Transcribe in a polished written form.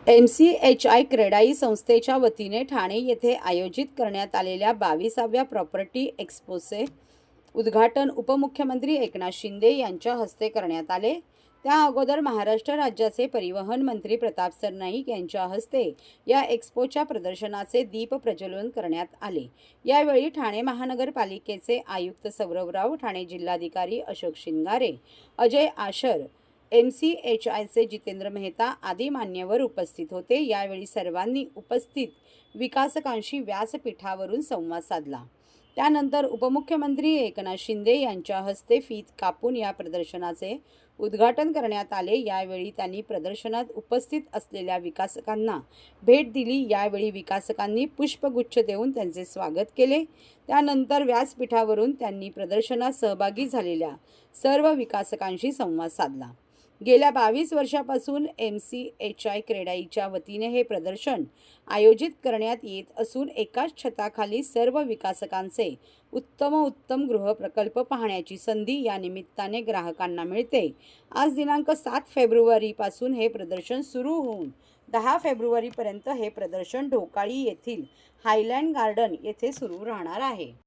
MCHI CREDAI संस्थेच्या वतीने ठाणे येथे आयोजित करण्यात आलेल्या 22व्या प्रॉपर्टी एक्स्पोचे उद्घाटन उपमुख्यमंत्री एकनाथ शिंदे यांच्या हस्ते करण्यात आले। त्या अगोदर महाराष्ट्र राज्याचे परिवहन मंत्री प्रताप सरनाईक यांच्या हस्ते या एक्स्पोच्या प्रदर्शनाचे दीप प्रज्वलन करण्यात आले। यावेळी ठाणे महानगरपालिकेचे आयुक्त सौरभराव, ठाणे जिल्हाधिकारी अशोक शिंगारे, अजय आशर, MCHIचे जितेंद्र मेहता आदी मान्यवर उपस्थित होते। यावेळी सर्वांनी उपस्थित विकासकांशी व्यासपीठावरून संवाद साधला। त्यानंतर उपमुख्यमंत्री एकनाथ शिंदे यांच्या हस्ते फीत कापून या प्रदर्शनाचे उद्घाटन करण्यात आले। यावेळी त्यांनी प्रदर्शनात उपस्थित असलेल्या विकासकांना भेट दिली। यावेळी विकासकांनी पुष्पगुच्छ देऊन त्यांचे स्वागत केले। त्यानंतर व्यासपीठावरून त्यांनी प्रदर्शनात सहभागी झालेल्या सर्व विकासकांशी संवाद साधला। गेल्या 22 वर्षापासून MCHI क्रेडाईच्या वतीने हे प्रदर्शन आयोजित करण्यात येत असून एकाच छताखाली सर्व विकासकांचे उत्तम गृहप्रकल्प पाहण्याची संधी या निमित्ताने ग्राहकांना मिळते। आज दिनांक 7 फेब्रुवारीपासून हे प्रदर्शन सुरू होऊन 10 फेब्रुवारीपर्यंत हे प्रदर्शन ढोकाळी येथील हायलँड गार्डन येथे सुरू राहणार आहे।